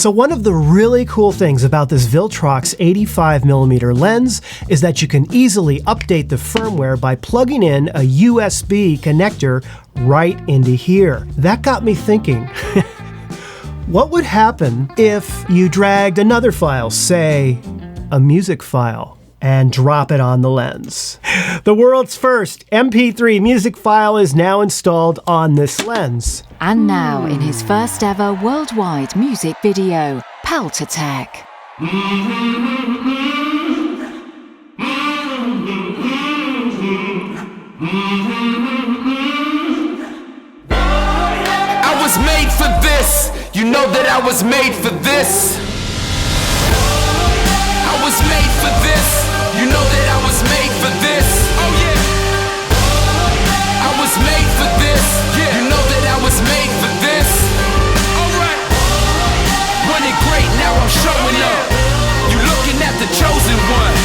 So one of the really cool things about this Viltrox 85mm lens is that you can easily update the firmware by plugging in a USB connector right into here. That got me thinking, what would happen if you dragged another file, say a music file, and drop it on the lens? The world's first MP3 music file is now installed on this lens. And now, in his first ever worldwide music video, Paltatech. I was made for this. You know that I was made for this. I was made for this. You know that I was made for this. Oh yeah. I was made for this. Yeah. You know that I was made for this. Alright. Running great, now I'm showing up. You looking at the chosen one.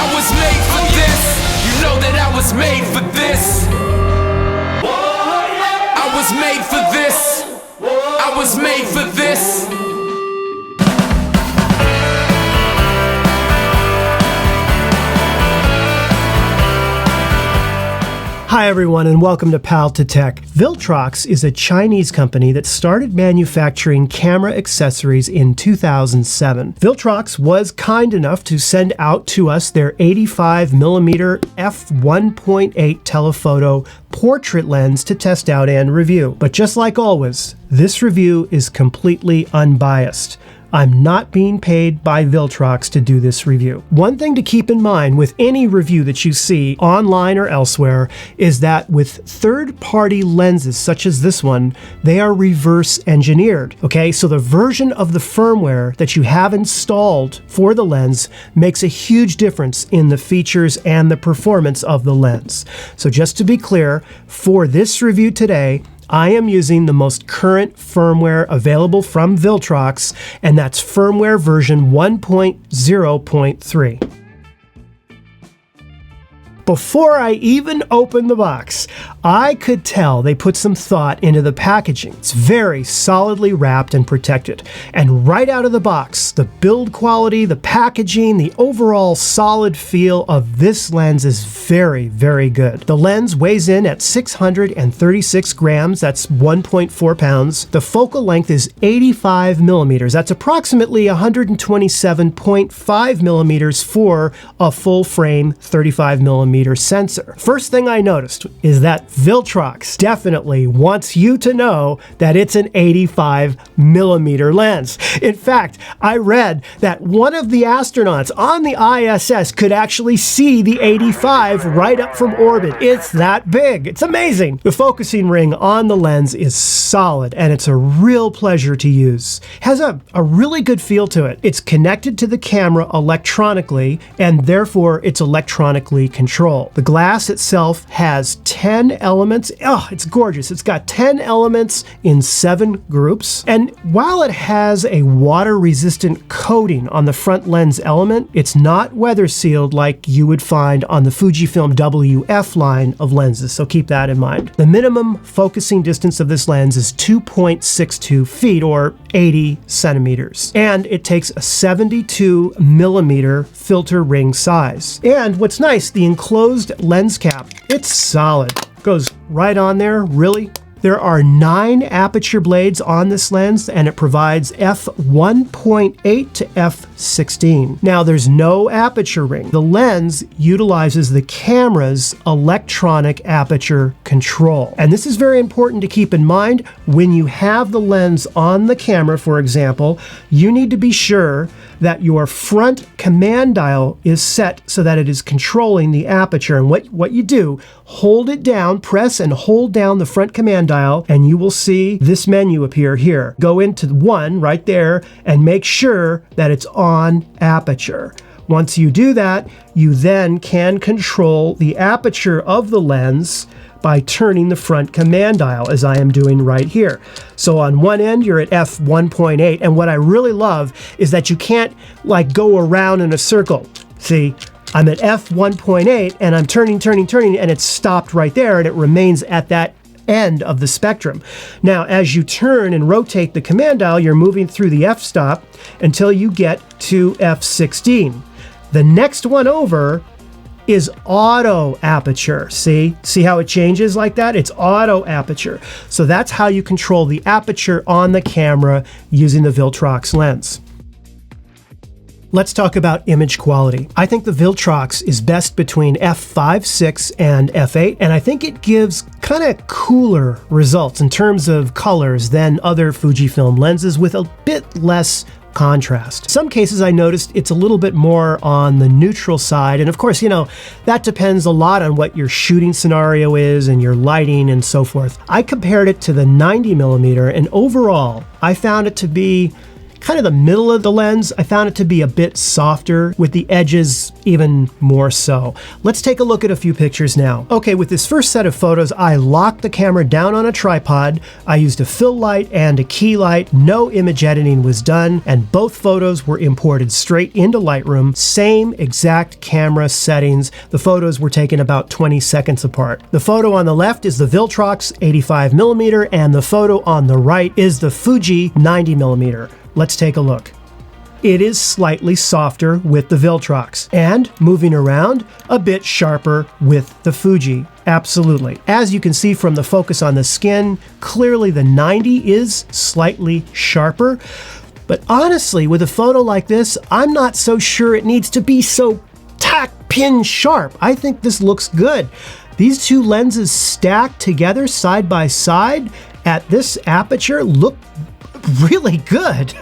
I was made for this. You know that I was made for this. I was made for this. I was made for this. Hi everyone and welcome to Paltatech. Viltrox is a Chinese company that started manufacturing camera accessories in 2007. Viltrox was kind enough to send out to us their 85mm f1.8 telephoto portrait lens to test out and review. But just like always, this review is completely unbiased. I'm not being paid by Viltrox to do this review. One thing to keep in mind with any review that you see online or elsewhere is that with third-party lenses such as this one, they are reverse engineered. Okay, so the version of the firmware that you have installed for the lens makes a huge difference in the features and the performance of the lens. So just to be clear, for this review today, I am using the most current firmware available from Viltrox, and that's firmware version 1.0.3. Before I even opened the box, I could tell they put some thought into the packaging. It's very solidly wrapped and protected. And right out of the box, the build quality, the packaging, the overall solid feel of this lens is very, very good. The lens weighs in at 636 grams, that's 1.4 pounds. The focal length is 85 millimeters. That's approximately 127.5 millimeters for a full frame 35 millimeter sensor. First thing I noticed is that Viltrox definitely wants you to know that it's an 85mm lens. In fact, I read that one of the astronauts on the ISS could actually see the 85 right up from orbit. It's that big. It's amazing. The focusing ring on the lens is solid and it's a real pleasure to use. It has a really good feel to it. It's connected to the camera electronically and therefore it's electronically controlled. The glass itself has 10 elements. Oh, it's gorgeous. It's got 10 elements in 7 groups. And while it has a water-resistant coating on the front lens element, it's not weather sealed like you would find on the Fujifilm WF line of lenses, so keep that in mind. The minimum focusing distance of this lens is 2.62 feet or 80 centimeters. And it takes a 72mm filter ring size. And what's nice, the enclosed lens cap, it's solid. Goes right on there, really. There are 9 aperture blades on this lens and it provides f1.8 to f16. Now there's no aperture ring. The lens utilizes the camera's electronic aperture control. And this is very important to keep in mind when you have the lens on the camera, for example, you need to be sure that your front command dial is set so that it is controlling the aperture. And what you do, hold it down, press and hold down the front command dial, and you will see this menu appear here. Go into 1 right there and make sure that it's on aperture. Once you do that, you then can control the aperture of the lens by turning the front command dial, as I am doing right here. So on one end, you're at f1.8, and what I really love is that you can't like go around in a circle. See, I'm at f1.8 and I'm turning, and it's stopped right there and it remains at that end of the spectrum. Now, as you turn and rotate the command dial, you're moving through the f-stop until you get to f16. The next one over is auto aperture. See how it changes like that? It's auto aperture. So that's how you control the aperture on the camera using the Viltrox lens. Let's talk about image quality. I think the Viltrox is best between f5.6 and f8, and I think it gives kind of cooler results in terms of colors than other Fujifilm lenses with a bit less contrast. Some cases I noticed it's a little bit more on the neutral side, and of course, that depends a lot on what your shooting scenario is and your lighting and so forth. I compared it to the 90mm, and overall, I found it to be kind of the middle of the lens. I found it to be a bit softer, with the edges even more so. Let's take a look at a few pictures now. Okay, with this first set of photos, I locked the camera down on a tripod. I used a fill light and a key light. No image editing was done, and both photos were imported straight into Lightroom. Same exact camera settings. The photos were taken about 20 seconds apart. The photo on the left is the Viltrox 85mm, and the photo on the right is the Fuji 90mm. Let's take a look. It is slightly softer with the Viltrox, and moving around, a bit sharper with the Fuji. Absolutely. As you can see from the focus on the skin, clearly the 90 is slightly sharper. But honestly, with a photo like this, I'm not so sure it needs to be so tack pin sharp. I think this looks good. These two lenses stacked together side by side at this aperture look really good.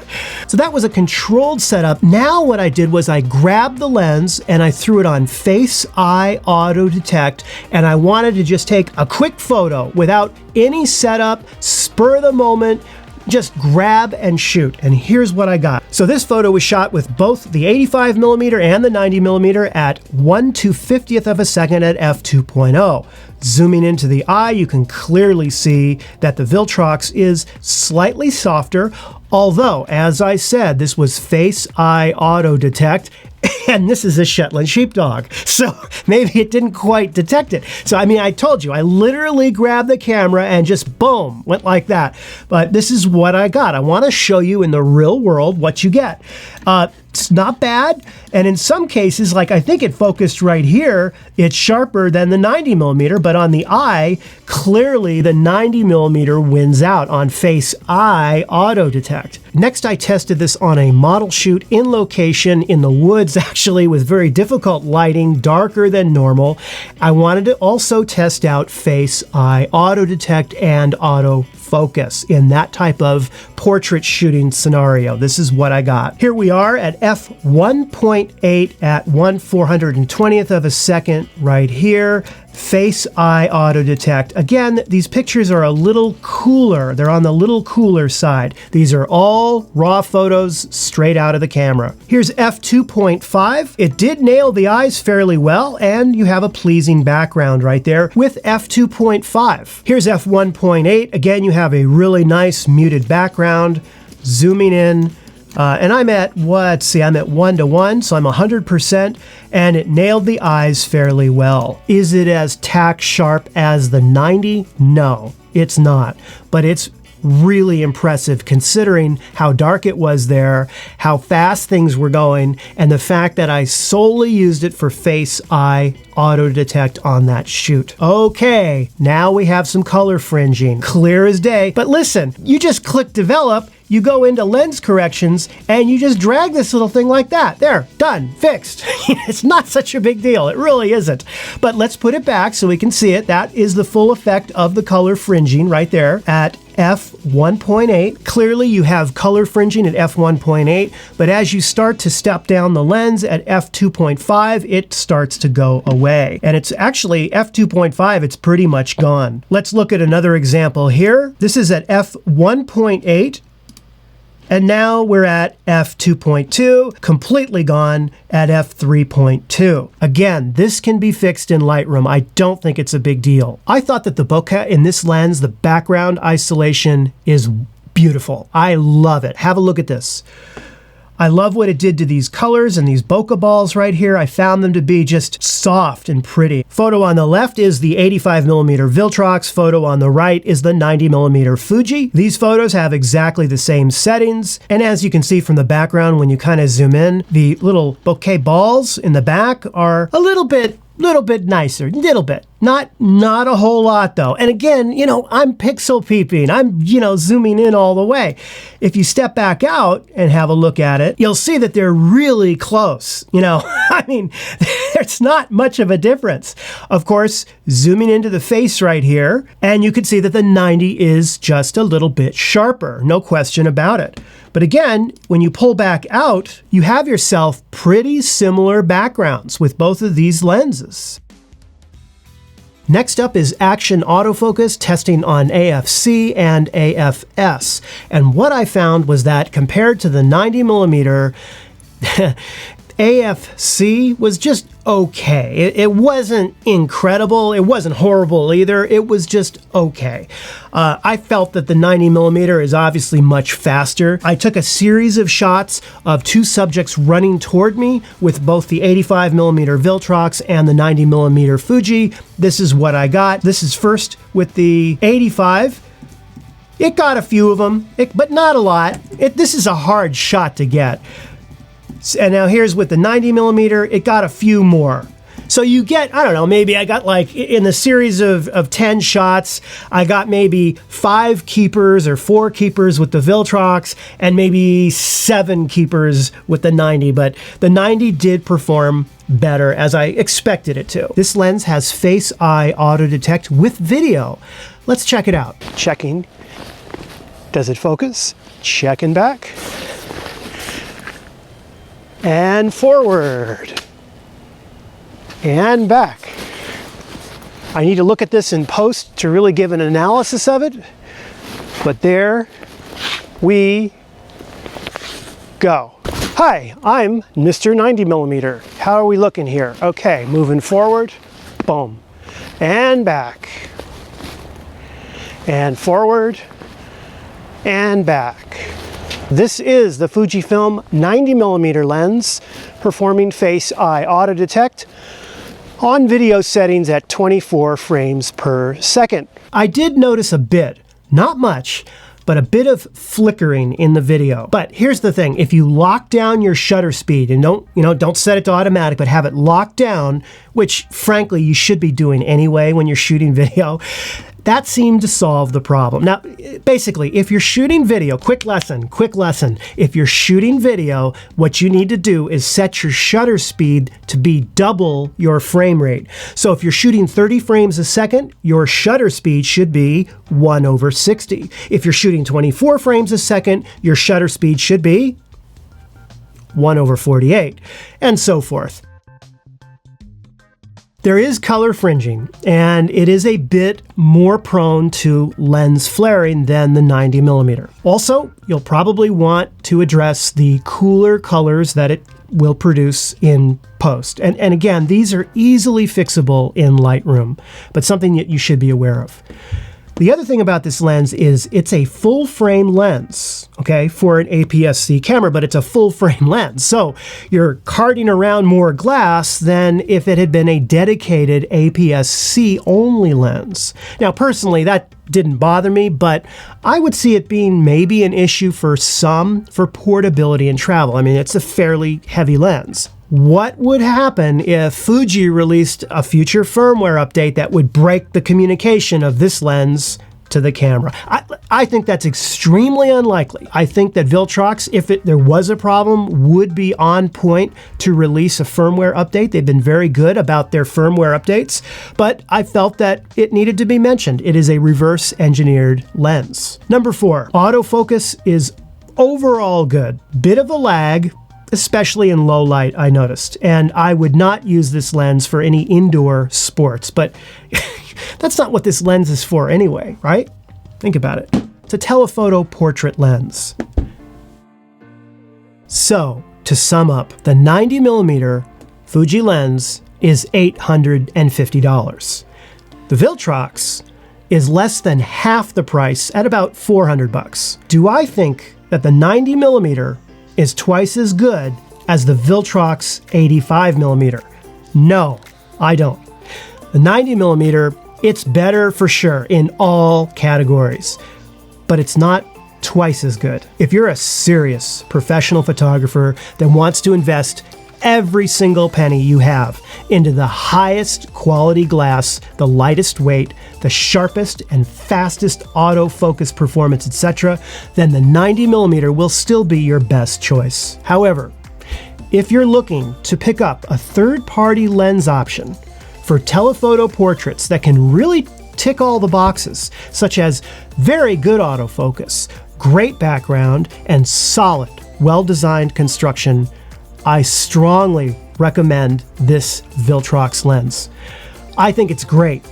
So that was a controlled setup. Now what I did was I grabbed the lens and I threw it on Face Eye Auto Detect, and I wanted to just take a quick photo without any setup, spur of the moment, just grab and shoot. And here's what I got. So this photo was shot with both the 85mm and the 90mm at 1/250th of a second at f2.0. Zooming into the eye, you can clearly see that the Viltrox is slightly softer, although, as I said, this was Face Eye Auto Detect, and this is a Shetland sheepdog, so maybe it didn't quite detect it. So I told you, I literally grabbed the camera and just boom, went like that. But this is what I got. I want to show you in the real world what you get. It's not bad, and in some cases, like I think it focused right here, it's sharper than the 90mm, but on the eye, clearly the 90mm wins out on Face Eye Auto Detect. Next, I tested this on a model shoot in location in the woods, actually, with very difficult lighting, darker than normal. I wanted to also test out Face Eye Auto Detect and Auto Focus in that type of portrait shooting scenario. This is what I got. Here we are at f1.8 at 1/420th of a second right here. Face Eye Auto Detect. Again, these pictures are a little cooler. They're on the little cooler side. These are all raw photos straight out of the camera. Here's f2.5. It did nail the eyes fairly well, and you have a pleasing background right there with f2.5. Here's f1.8. Again, you have a really nice muted background. Zooming in. And I'm at, I'm at 1:1, so I'm 100%, and it nailed the eyes fairly well. Is it as tack sharp as the 90? No, it's not. But it's really impressive considering how dark it was there, how fast things were going, and the fact that I solely used it for Face Eye Auto Detect on that shoot. Okay, now we have some color fringing. Clear as day. But listen, you just click develop, you go into lens corrections, and you just drag this little thing like that. There, done, fixed. It's not such a big deal. It really isn't. But let's put it back so we can see it. That is the full effect of the color fringing right there at f1.8. Clearly you have color fringing at f1.8, but as you start to step down the lens at f2.5, it starts to go away. And it's actually f2.5, it's pretty much gone. Let's look at another example here. This is at f1.8. And now we're at f2.2, completely gone at f3.2. Again, this can be fixed in Lightroom. I don't think it's a big deal. I thought that the bokeh in this lens, the background isolation, is beautiful. I love it. Have a look at this. I love what it did to these colors and these bokeh balls right here. I found them to be just soft and pretty. Photo on the left is the 85mm Viltrox. Photo on the right is the 90mm Fuji. These photos have exactly the same settings. And as you can see from the background, when you kind of zoom in, the little bokeh balls in the back are a little bit nicer, little bit. Not a whole lot though. And again, I'm pixel peeping. I'm, zooming in all the way. If you step back out and have a look at it, you'll see that they're really close. I mean, there's not much of a difference. Of course, zooming into the face right here, and you can see that the 90 is just a little bit sharper. No question about it. But again, when you pull back out, you have yourself pretty similar backgrounds with both of these lenses. Next up is action autofocus testing on APS-C and APS-S. And what I found was that compared to the 90mm, APS-C was just okay. It wasn't incredible. It wasn't horrible either. It was just okay. I felt that the 90mm is obviously much faster. I took a series of shots of two subjects running toward me with both the 85mm Viltrox and the 90mm Fuji. This is what I got. This is first with the 85. It got a few of them, but not a lot. This is a hard shot to get. And now here's with the 90mm, it got a few more. So you get, I don't know, maybe I got like in the series of 10 shots, I got maybe 5 keepers or 4 keepers with the Viltrox and maybe 7 keepers with the 90. But the 90 did perform better as I expected it to. This lens has face-eye auto detect with video. Let's check it out. Checking. Does it focus? Checking back. And forward. And back. I need to look at this in post to really give an analysis of it. But there we go. Hi, I'm Mr. 90mm. How are we looking here? Okay, moving forward. Boom. And back. And forward. And back. This is the Fujifilm 90mm lens performing face-eye auto detect on video settings at 24 frames per second. I did notice a bit, not much, but a bit of flickering in the video. But here's the thing, if you lock down your shutter speed and don't set it to automatic, but have it locked down, which frankly you should be doing anyway when you're shooting video, that seemed to solve the problem. Now, basically, if you're shooting video, quick lesson, if you're shooting video, what you need to do is set your shutter speed to be double your frame rate. So if you're shooting 30 frames a second, your shutter speed should be 1/60. If you're shooting 24 frames a second, your shutter speed should be 1/48, and so forth. There is color fringing, and it is a bit more prone to lens flaring than the 90mm. Also, you'll probably want to address the cooler colors that it will produce in post. And again, these are easily fixable in Lightroom, but something that you should be aware of. The other thing about this lens is it's a full frame lens, okay, for an APS-C camera, but it's a full frame lens. So you're carting around more glass than if it had been a dedicated APS-C only lens. Now, personally, that didn't bother me, but I would see it being maybe an issue for portability and travel. I mean, it's a fairly heavy lens. What would happen if Fuji released a future firmware update that would break the communication of this lens to the camera? I think that's extremely unlikely. I think that Viltrox, if there was a problem, would be on point to release a firmware update. They've been very good about their firmware updates, but I felt that it needed to be mentioned. It is a reverse engineered lens. Number 4, autofocus is overall good. Bit of a lag, especially in low light, I noticed. And I would not use this lens for any indoor sports, but that's not what this lens is for anyway, right? Think about it. It's a telephoto portrait lens. So, to sum up, the 90mm Fuji lens is $850. The Viltrox is less than half the price at about $400. Do I think that the 90mm is twice as good as the Viltrox 85mm. No, I don't. The 90mm, it's better for sure in all categories, but it's not twice as good. If you're a serious professional photographer that wants to invest every single penny you have into the highest quality glass, the lightest weight, the sharpest and fastest autofocus performance, etc., then the 90mm will still be your best choice. However, if you're looking to pick up a third-party lens option for telephoto portraits that can really tick all the boxes, such as very good autofocus, great background, and solid, well-designed construction, I strongly recommend this Viltrox lens. I think it's great,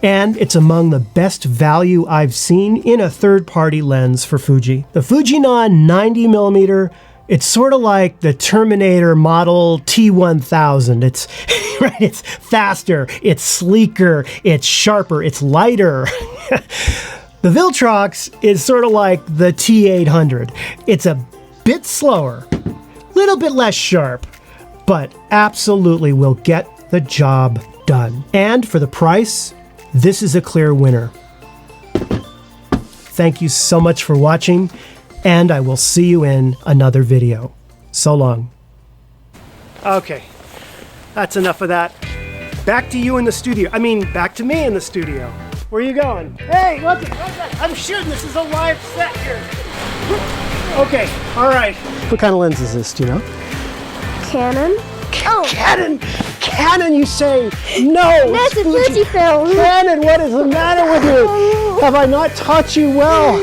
and it's among the best value I've seen in a third-party lens for Fuji. The Fujinon 90mm, it's sort of like the Terminator model T1000. It's right, it's faster, it's sleeker, it's sharper, it's lighter. The Viltrox is sort of like the T800. It's a bit slower, little bit less sharp, but absolutely will get the job done. And for the price, this is a clear winner. Thank you so much for watching, and I will see you in another video. So long. Okay, that's enough of that. Back to you in the studio. I mean, back to me in the studio. Where are you going? Hey, look, I'm shooting. This is a live set here. Okay, all right. What kind of lens is this, do you know? Canon? Oh. Canon, you say? No, that's a Fujifilm. Canon, what is the matter with you? Have I not taught you well?